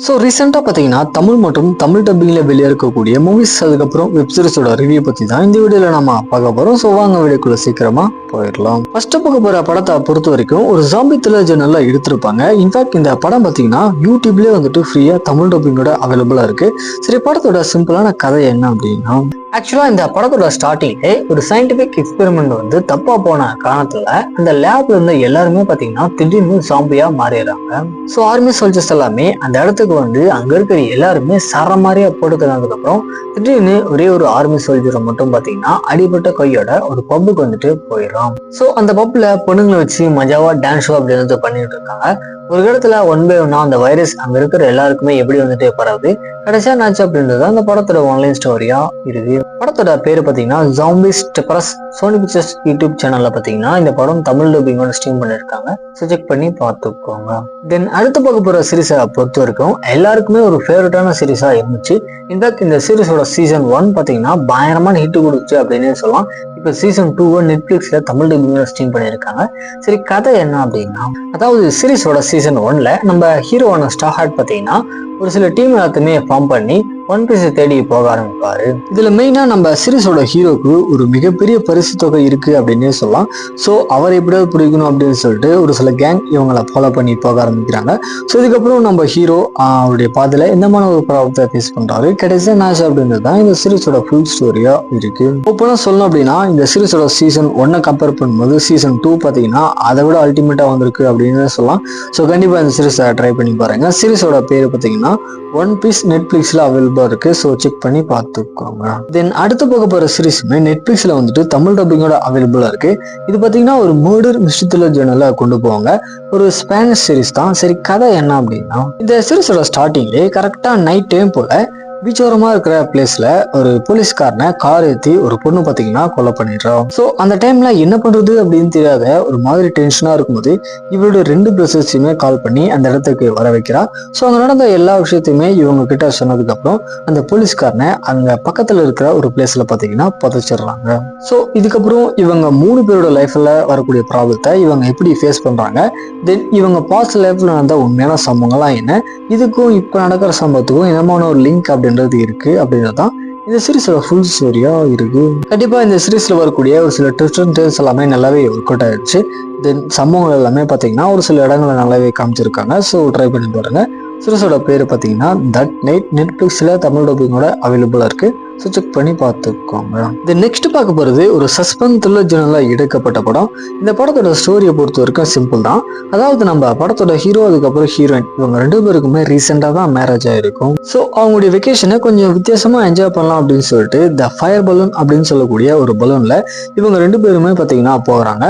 So ரீசெண்டாக பார்த்தீங்கன்னா தமிழ் மற்றும் தமிழ் டப்பிங்கில் வெளியே இருக்கக்கூடிய மூவிஸ் அதுக்கப்புறம் வெப்சீரிஸோட ரிவ்யூ பற்றி தான் இந்த வீடியோவில் நம்ம பார்க்க போகிறோம். ஸோ வாங்க வீடியோக்குள்ள சீக்கிரமாக போயிடலாம். ஃபர்ஸ்ட் பார்க்க போகிற படத்தை பொறுத்த வரைக்கும் ஒரு ஜாம்பி த்ரில்லர் ஜெனரலாக எடுத்திருப்பாங்க. இன்ஃபேக்ட் இந்த படம் பார்த்தீங்கன்னா யூடியூப்லேயே வந்துட்டு ஃப்ரீயாக தமிழ் டப்பிங்கோட அவைலபிளாக இருக்குது. சரி, படத்தோட சிம்பிளான கதை என்ன அப்படின்னா, ஆக்சுவலா இந்த படத்தோட ஸ்டார்டிங்லே ஒரு சயின்டிபிக் எக்ஸ்பெரிமெண்ட் வந்து தப்பா போன காரணத்துல அந்த லேப்ல இருந்த எல்லாருமே பாத்தீங்கன்னா திடீர்னு ஜாம்பியா மாறிடுறாங்க. ஸோ ஆர்மி சோல்ஜர்ஸ் எல்லாமே அந்த இடத்துக்கு வந்து அங்க இருக்கிற எல்லாருமே சர மாதிரியா போட்டுக்கிறதுக்கு அப்புறம் திடீர்னு ஒரே ஒரு ஆர்மி சோல்ஜரை மட்டும் பாத்தீங்கன்னா அடிபட்ட கையோட ஒரு பப்புக்கு வந்துட்டு போயிடும். ஸோ அந்த பப்ல பொண்ணுங்களை வச்சு மஜாவா டான்ஸ் ஷோ அப்படின்னு பண்ணிட்டு இருக்காங்க. ஒரு இடத்துல ஒன் பை ஒன்னா அந்த வைரஸ் அங்க இருக்கிற எல்லாருக்குமே எப்படி வந்துட்டு பரவுது, கடைசியா நாச்சு அப்படின்றது அந்த படத்தோட ஆன்லைன் ஸ்டோரியா இருக்கு. படத்தோட பேரு பாத்தீங்கன்னா ஜாம்பிஸ் டெப்ரஸ். சோனி பிக்சர்ஸ் யூடியூப் சேனல்ல பாத்தீங்கன்னா இந்த படம் தமிழ் டப்பிங்கோட ஸ்ட்ரீம் பண்ணிருக்காங்க. செக் பண்ணி பார்த்துக்கோங்க. தென் அடுத்து பார்க்க போற சீரீஸை பொறுத்த வரைக்கும் எல்லாருக்குமே ஒரு ஃபேவரட்டான சீரீஸா இருந்துச்சு. இன்ஃபேக்ட் இந்த சீரீஸோட சீசன் 1 பாத்தீங்கன்னா பயங்கரமான ஹிட் கொடுத்துச்சு அப்படின்னு சொல்லலாம். இப்ப சீசன் 2 நெட்ஃபிளிக்ஸ்ல தமிழ் டப்பிங்கோட ஸ்ட்ரீம் பண்ணிருக்காங்க. சரி, கதை என்ன அப்படின்னா, அதாவது சீரீஸோட சீசன் 1ல நம்ம ஹீரோவான ஸ்டார்ஹார்ட் பாத்தீங்கன்னா ஒரு சில டீம் எல்லாத்தையுமே ஃபார்ம் பண்ணி ஒன் பீஸை தேடி போக ஆரம்பிப்பாரு. இதுல மெயினா நம்ம சீரீஸோட ஹீரோக்கு ஒரு மிகப்பெரிய பரிசு தொகை இருக்கு அப்படின்னே சொல்லலாம். ஸோ அவர் எப்படியாவது பிடிக்கணும் அப்படின்னு சொல்லிட்டு ஒரு சில கேங் இவங்களை ஃபாலோ பண்ணி போக ஆரம்பிக்கிறாங்க. ஸோ இதுக்கப்புறம் நம்ம ஹீரோ அவருடைய பாதையில எந்தமான ஒரு ப்ராப்ளத்தை ஃபேஸ் பண்றாரு, கடைசியா நாச்சு அப்படின்றது தான் இந்த சீரீஸோட ஃபுல் ஸ்டோரியா இருக்கு. ஓப்பனா சொல்லணும் அப்படின்னா இந்த சீரீஸோட சீசன் 1 கம்பேர் பண்ணும்போது சீசன் 2 பாத்தீங்கன்னா அதை விட அல்டிமேட்டா வந்திருக்கு அப்படின்னு சொல்லலாம். ஸோ கண்டிப்பா இந்த சீரீஸை ட்ரை பண்ணி பாருங்க. சீரீஸோட பேரு பாத்தீங்கன்னா ஒன் பீஸ் நெட்ஃபிளிக்ஸ்ல அவைலபிளா இருக்கு. ஸோ செக் பண்ணி பார்த்துக்கோங்க. தென் அடுத்து போக போற சீரீஸுமே நெட்ஃபிளிக்ஸ்ல வந்துட்டு தமிழ் டப்பிங்கோட அவைலபிளா இருக்கு. இது பாத்தீங்கன்னா ஒரு மர்டர் மிஸ்ட்ரி த்ரில்லர் ஜர்னலா கொண்டு போவாங்க. ஒரு ஸ்பானிஷ் சீரீஸ் தான். சரி, கதை என்ன அப்படின்னா, இந்த சீரீஸோட ஸ்டார்டிங்லேயே கரெக்டா நைட் டைம் போல பீச்சோரமா இருக்கிற பிளேஸ்ல ஒரு போலீஸ்காரனை கார் ஏற்றி ஒரு பொண்ணு பாத்தீங்கன்னா கொலை பண்ணிடுறோம். ஸோ அந்த டைம்ல என்ன பண்றது அப்படின்னு தெரியாத ஒரு மாதிரி டென்ஷனா இருக்கும்போது இவருடைய 2 பிரதர்ஸையுமே கால் பண்ணி அந்த இடத்துக்கு வர வைக்கிறா. ஸோ அங்க நடந்த எல்லா விஷயத்தையுமே இவங்க கிட்ட சொன்னதுக்கு அப்புறம் அந்த போலீஸ்காரனை அங்க பக்கத்துல இருக்கிற ஒரு பிளேஸ்ல பாத்தீங்கன்னா புதைச்சிடுறாங்க. ஸோ இதுக்கப்புறம் இவங்க 3 பேரோட லைஃப்ல வரக்கூடிய ப்ராப்ளத்தை இவங்க எப்படி ஃபேஸ் பண்றாங்க, தென் இவங்க பாஸ்ட் லைஃப்ல நடந்த உண்மையான சம்பவங்கள்லாம் என்ன, இதுக்கும் இப்ப நடக்கிற சம்பவத்துக்கும் என்னமான ஒரு லிங்க் அப்படின்றது இருக்கு அப்படின்றதான் இந்த சீரீஸோட ஃபுல் ஸ்டோரியா இருக்கு. கண்டிப்பா இந்த சீரீஸ்ல வரக்கூடிய ஒரு சில ட்விஸ்ட் அண்ட் டர்ன்ஸ் எல்லாமே நல்லாவே ஒர்க் அவுட் ஆயிடுச்சு. தென் சம்பவங்கள் எல்லாமே பாத்தீங்கன்னா ஒரு சில இடங்களை நல்லாவே காமிச்சிருக்காங்க. ஸோ ட்ரை பண்ணி பாருங்க. சீரீஸோட பேரு பாத்தீங்கன்னா தட் நைட் நெட்ஃபிளிக்ஸ்ல தமிழ் டப்பிங்கோட அவைலபிளா இருக்கு. ஸோ செக் பண்ணி பார்த்துக்கோங்க. இது நெக்ஸ்ட் பார்க்க போறது ஒரு சஸ்பென்ஸ் த்ரில்லர் ஜர்னலா எடுக்கப்பட்ட படம். இந்த படத்தோட ஸ்டோரியை பொறுத்த வரைக்கும் சிம்பிள் தான். அதாவது நம்ம படத்தோட ஹீரோ அதுக்கப்புறம் ஹீரோயின் இவங்க 2 பேருக்குமே ரீசெண்டா தான் மேரேஜ் ஆயிருக்கும். ஸோ அவங்களுடைய வெக்கேஷனை கொஞ்சம் வித்தியாசமா என்ஜாய் பண்ணலாம் அப்படின்னு சொல்லிட்டு த ஃபயர் பலூன் அப்படின்னு சொல்லக்கூடிய ஒரு பலூன்ல இவங்க 2 பேருமே பாத்தீங்கன்னா போகிறாங்க.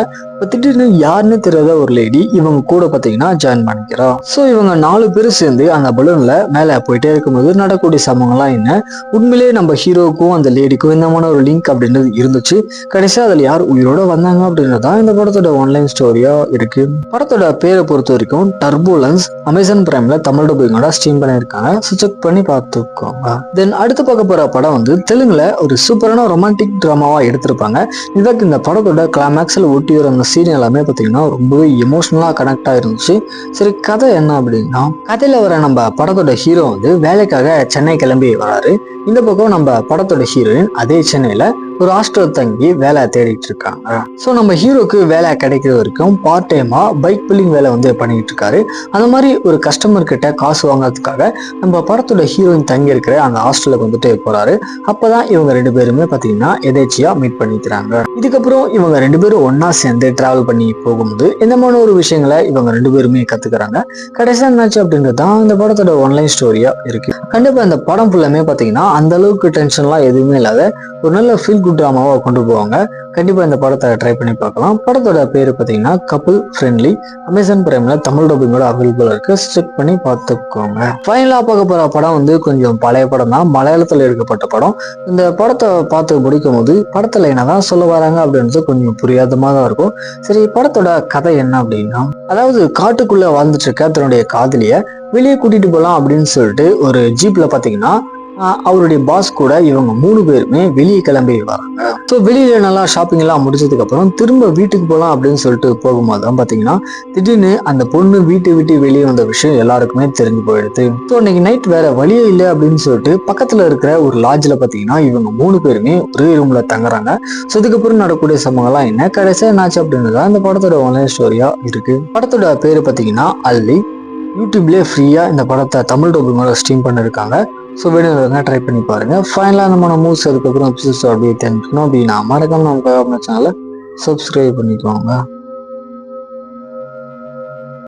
திடீர்னு யாருன்னு தெரியாத ஒரு லேடி இவங்க கூட பாத்தீங்கன்னா ஜாயின் பண்ணிக்கிறா. ஸோ இவங்க 4 பேர் சேர்ந்து அந்த பலூன்ல மேல போயிட்டே இருக்கும்போது நடக்கூடிய சம்பவங்கள்லாம் என்ன, உண்மையிலேயே நம்ம ஹீரோக்கும் அந்த லேடிக்கும் என்னமான ஒரு லிங்க் அப்படின்றது இருந்துச்சு. கடைசியா அதுல யார் உயிரோட வந்தாங்க அப்படின்றதான் இந்த படத்தோட ஆன்லைன் ஸ்டோரியா இருக்கு. படத்தோட பேரை பொறுத்த வரைக்கும் டர்புலன்ஸ் அமேசான் பிரைம்ல தமிழ் டப்பிங்கோட ஸ்ட்ரீம் பண்ணியிருக்காங்க. ஸோ செக் பண்ணி பார்த்துக்கோங்க. தென் அடுத்து பார்க்க போற படம் வந்து தெலுங்குல ஒரு சூப்பரான ரொமான்டிக் டிராமாவா எடுத்திருப்பாங்க. இன்ஃபேக்ட் இந்த படத்தோட கிளைமேக்ஸ்ல ஒட்டி வர அந்த சீன் எல்லாமே பாத்தீங்கன்னா ரொம்பவே எமோஷனலா கனெக்ட் ஆயிருந்துச்சு. சரி, கதை என்ன அப்படின்னா, கதையில வர நம்ம படத்தோட ஹீரோ வந்து வேலைக்காக சென்னை கிளம்பி வராரு. இந்த பக்கம் நம்ம படத்தோட ஹீரோயின் அதே சென்னையில ஒரு ஹாஸ்டல் தங்கி வேலை தேடிட்டு இருக்காங்க. ஸோ நம்ம ஹீரோக்கு வேலை கிடைக்கிற வரைக்கும் பார்ட் டைமா பைக் புல்லிங் வேலை வந்து பண்ணிட்டு இருக்காரு. அந்த மாதிரி ஒரு கஸ்டமர் கிட்ட காசு வாங்குறதுக்காக நம்ம படத்தோட ஹீரோயின் தங்கி இருக்கிற அந்த ஹாஸ்டலுக்கு வந்துட்டு போறாரு. அப்பதான் இவங்க 2 பேருமே பாத்தீங்கன்னா எதேச்சியா மீட் பண்ணிக்கிறாங்க. இதுக்கப்புறம் இவங்க 2 பேரும் ஒன்னா சேர்ந்து டிராவல் பண்ணி போகும்போது என்னமான ஒரு விஷயங்களை இவங்க 2 பேருமே கத்துக்கிறாங்க. கடைசியா என்னாச்சு அப்படின்றது தான் இந்த படத்தோட ஆன்லைன் ஸ்டோரியா இருக்கு. கண்டிப்பா இந்த படம் ஃபுல்லாமே பாத்தீங்கன்னா அந்த அளவுக்கு டென்ஷன்லாம் எதுவுமே இல்லாத ஒரு நல்ல ஃபீல் குட் டிராமாவா கொண்டு போவாங்க. கண்டிப்பா இந்த படத்தை ட்ரை பண்ணி பார்க்கலாம். படத்தோட பேரு பாத்தீங்கன்னா கப்புள் ஃப்ரெண்ட்லி. அமேசான் பிரைம்ல தமிழ் டப்பிங்கோட அவைலபிள் இருக்கு. செக் பண்ணி பார்த்துக்கோங்க. ஃபைனலா பார்க்க போற படம் வந்து கொஞ்சம் பழைய படம் தான், மலையாளத்துல எடுக்கப்பட்ட படம். இந்த படத்தை பார்த்து முடிக்கும் போது படத்துல என்னதான் சொல்ல வராங்க அப்படின்றது கொஞ்சம் புரியாதமா தான் இருக்கும். சரி, படத்தோட கதை என்ன அப்படின்னா, அதாவது காட்டுக்குள்ள வாழ்ந்துட்டு இருக்க தன்னுடைய காதலிய வெளியே கூட்டிட்டு போகலாம் அப்படின்னு சொல்லிட்டு ஒரு ஜீப்ல பாத்தீங்கன்னா அவருடைய பாஸ் கூட இவங்க 3 பேருமே வெளியே கிளம்பி வராங்க. ஸோ வெளியில நல்லா ஷாப்பிங் எல்லாம் முடிச்சதுக்கு அப்புறம் திரும்ப வீட்டுக்கு போகலாம் அப்படின்னு சொல்லிட்டு போகும்போது தான் பாத்தீங்கன்னா திடீர்னு அந்த பொண்ணு வீட்டை விட்டு வெளியே வந்த விஷயம் எல்லாருக்குமே தெரிஞ்சு போயிடுது. ஸோ இன்னைக்கு நைட் வேற வழியே இல்லை அப்படின்னு சொல்லிட்டு பக்கத்துல இருக்கிற ஒரு லாட்ஜ்ல பாத்தீங்கன்னா இவங்க 3 பேருமே ஒரே ரூம்ல தங்குறாங்க. ஸோ இதுக்கப்புறம் நடக்கக்கூடிய சம்பவங்கள்லாம் என்ன கடைசியா என்னாச்சு அப்படின்னு தான் இந்த படத்தோட ஆன்லைன் ஸ்டோரியா இருக்கு. படத்தோட பேரு பாத்தீங்கன்னா அல்லி. யூடியூப்லேயே ஃப்ரீயா இந்த படத்தை தமிழ் டப்பிங்கோட ஸ்ட்ரீம் பண்ணிருக்காங்க. ஸோ வீடியோ ட்ரை பண்ணி பாருங்க. ஃபைனலாக நம்ம மூவ்ஸ் அதுக்கப்புறம் எபிசோட்ஸ் அப்படியே தெரிஞ்சுக்கணும் அப்படின்னா மறக்காம நம்ம சேனலை சப்ஸ்கிரைப் பண்ணிக்கோங்க.